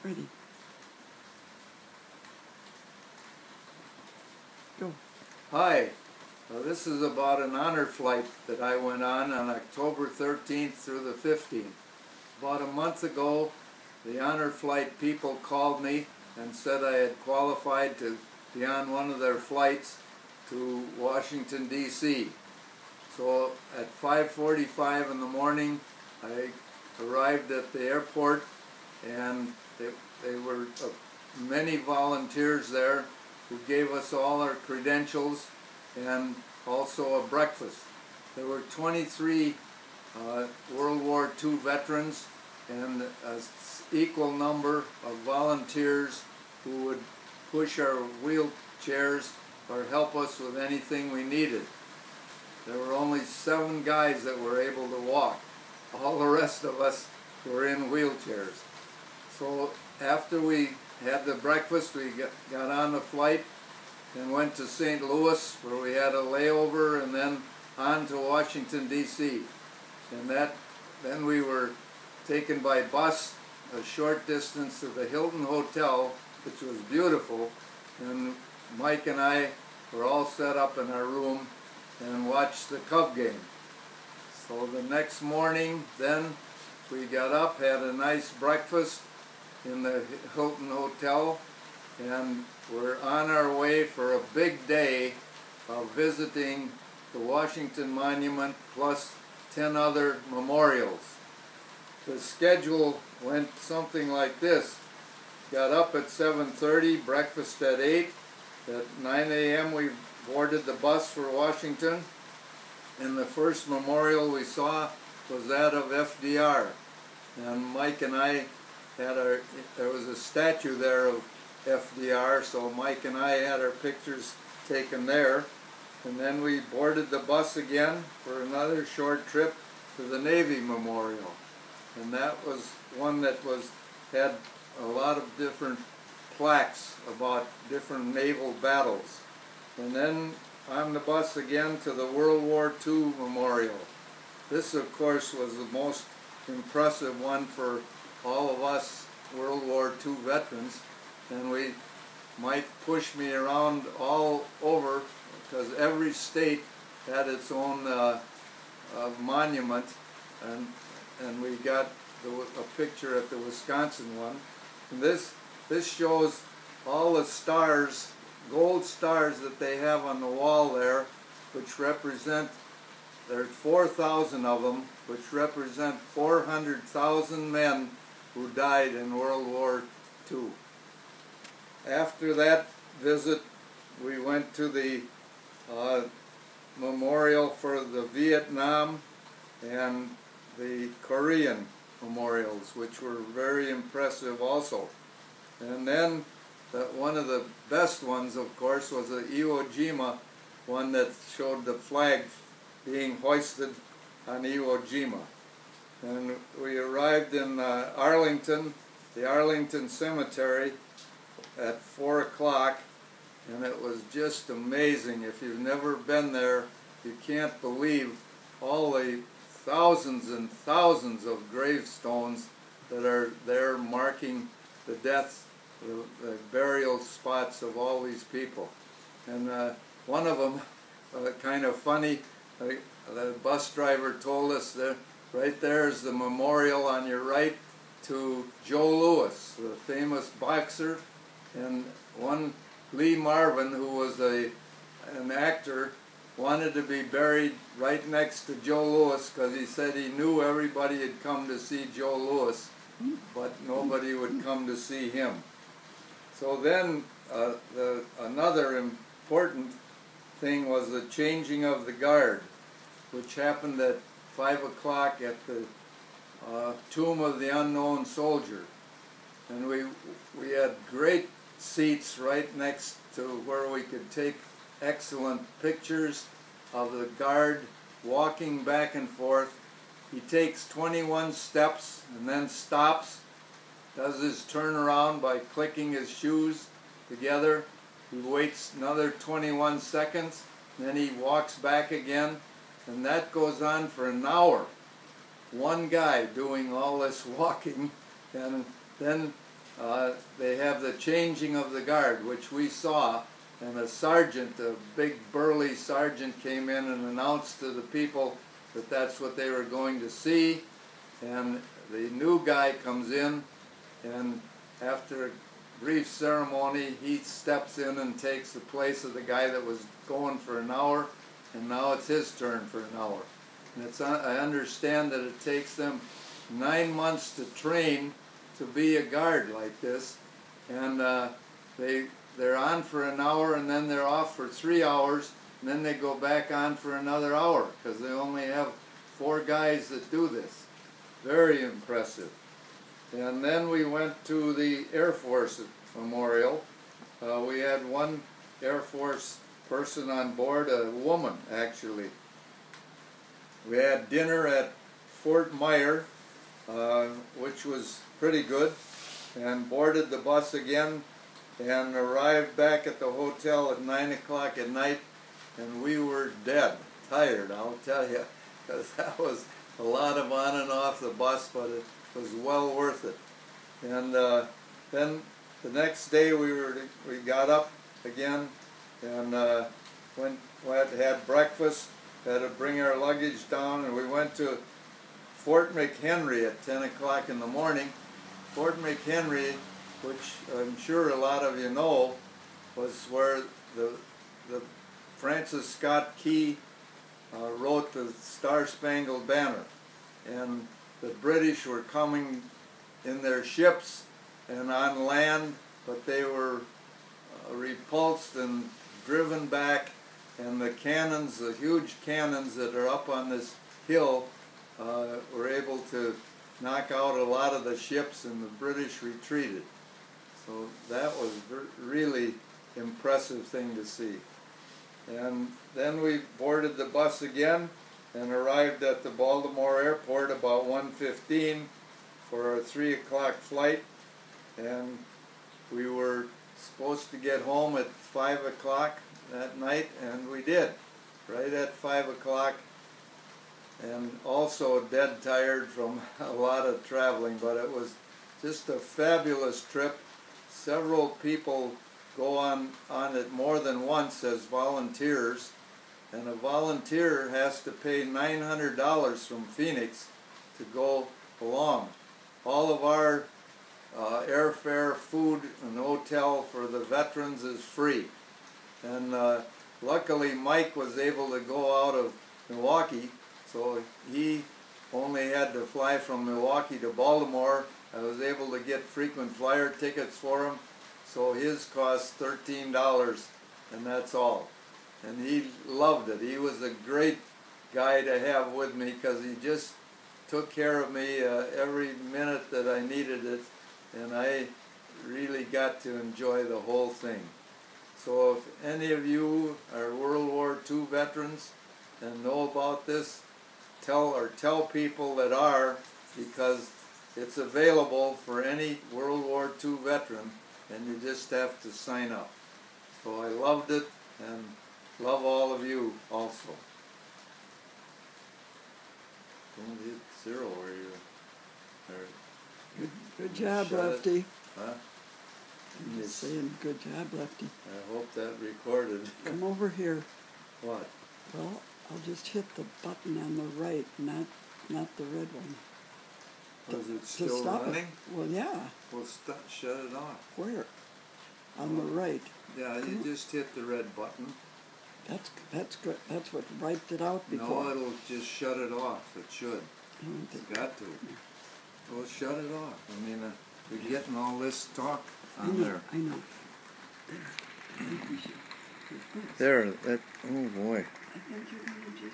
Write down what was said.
Ready. Go. Hi, this is about an honor flight that I went on October 13th through the 15th. About a month ago, the honor flight people called me and said I had qualified to be on one of their flights to Washington, D.C. So at 5:45 in the morning, I arrived at the airport, and they were many volunteers there who gave us all our credentials and also a breakfast. There were 23 World War II veterans and an equal number of volunteers who would push our wheelchairs or help us with anything we needed. There were only 7 guys that were able to walk. All the rest of us were in wheelchairs. So after we had the breakfast, we got on the flight and went to St. Louis, where we had a layover, and then on to Washington, D.C. And then we were taken by bus a short distance to the Hilton Hotel, which was beautiful, and Mike and I were all set up in our room and watched the Cub game. So the next morning, then, we got up, had a nice breakfast in the Hilton Hotel, and we're on our way for a big day of visiting the Washington Monument plus 10 other memorials. The schedule went something like this. Got up at 7:30, breakfast at 8. At 9 a.m. we boarded the bus for Washington, and the first memorial we saw was that of FDR. And Mike and I there was a statue there of FDR, so Mike and I had our pictures taken there. And then we boarded the bus again for another short trip to the Navy Memorial. And that was one that had a lot of different plaques about different naval battles. And then on the bus again to the World War II Memorial. This, of course, was the most impressive one for all of us World War II veterans, and Mike pushed me around all over because every state had its own monument, and we got a picture at the Wisconsin one. And this shows all the stars, gold stars that they have on the wall there, which represent, there's 4,000 of them, which represent 400,000 men who died in World War II. After that visit, we went to the memorial for the Vietnam and the Korean memorials, which were very impressive also. And then one of the best ones, of course, was the Iwo Jima one that showed the flag being hoisted on Iwo Jima. And we arrived in Arlington, the Arlington Cemetery, at 4 o'clock, and it was just amazing. If you've never been there, you can't believe all the thousands and thousands of gravestones that are there marking the deaths, the burial spots of all these people. And one of them, kind of funny, the bus driver told us that right there is the memorial on your right to Joe Louis, the famous boxer, and one Lee Marvin, who was an actor, wanted to be buried right next to Joe Louis because he said he knew everybody had come to see Joe Louis, but nobody would come to see him. So then another important thing was the changing of the guard, which happened at 5 o'clock at the Tomb of the Unknown Soldier. And we had great seats right next to where we could take excellent pictures of the guard walking back and forth. He takes 21 steps and then stops, does his turnaround by clicking his shoes together. He waits another 21 seconds, then he walks back again, and that goes on for an hour. One guy doing all this walking, and then they have the changing of the guard, which we saw, and a sergeant, a big burly sergeant, came in and announced to the people that that's what they were going to see, and the new guy comes in, and after a brief ceremony, he steps in and takes the place of the guy that was going for an hour, and now it's his turn for an hour. And I understand that it takes them 9 months to train to be a guard like this, and they're on for an hour, and then they're off for 3 hours, and then they go back on for another hour, because they only have 4 guys that do this. Very impressive. And then we went to the Air Force Memorial. We had one Air Force person on board, a woman actually. We had dinner at Fort Myer, which was pretty good, and boarded the bus again and arrived back at the hotel at 9 o'clock at night, and we were dead, tired, I'll tell you, because that was a lot of on and off the bus, but it was well worth it. And then the next day we got up again and had breakfast, had to bring our luggage down, and we went to Fort McHenry at 10 o'clock in the morning. Fort McHenry, which I'm sure a lot of you know, was where the Francis Scott Key wrote the Star-Spangled Banner. And the British were coming in their ships and on land, but they were repulsed and driven back, and the cannons, the huge cannons that are up on this hill, were able to knock out a lot of the ships, and the British retreated. So that was a really impressive thing to see. And then we boarded the bus again and arrived at the Baltimore airport about 1:15 for a 3 o'clock flight, and we were supposed to get home at 5 o'clock that night, and we did, right at 5 o'clock, and also dead tired from a lot of traveling, but it was just a fabulous trip. Several people go on it more than once as volunteers, and a volunteer has to pay $900 from Phoenix to go along. All of our airfare, food, and hotel for the veterans is free. And luckily Mike was able to go out of Milwaukee, so he only had to fly from Milwaukee to Baltimore. I was able to get frequent flyer tickets for him, so his cost $13, and that's all. And he loved it. He was a great guy to have with me, because he just took care of me every minute that I needed it, and I really got to enjoy the whole thing. So if any of you are World War II veterans and know about this, tell people that are, because it's available for any World War II veteran, and you just have to sign up. So I loved it, and love all of you also. Don't hit 0 where you are. Good job, Lefty. Huh? I'm just saying, good job, Lefty. I hope that recorded. Come over here. What? Well, I'll just hit the button on the right, not the red one. Was it still running? Well, yeah. Well, shut it off. Where? On the right. Yeah, you just hit the red button. That's good. That's what wiped it out before. No, it'll just shut it off. It should. It's got to. Well, shut it off. I mean, we're getting all this talk on there. I know. There. That. Oh boy. I think you're gonna just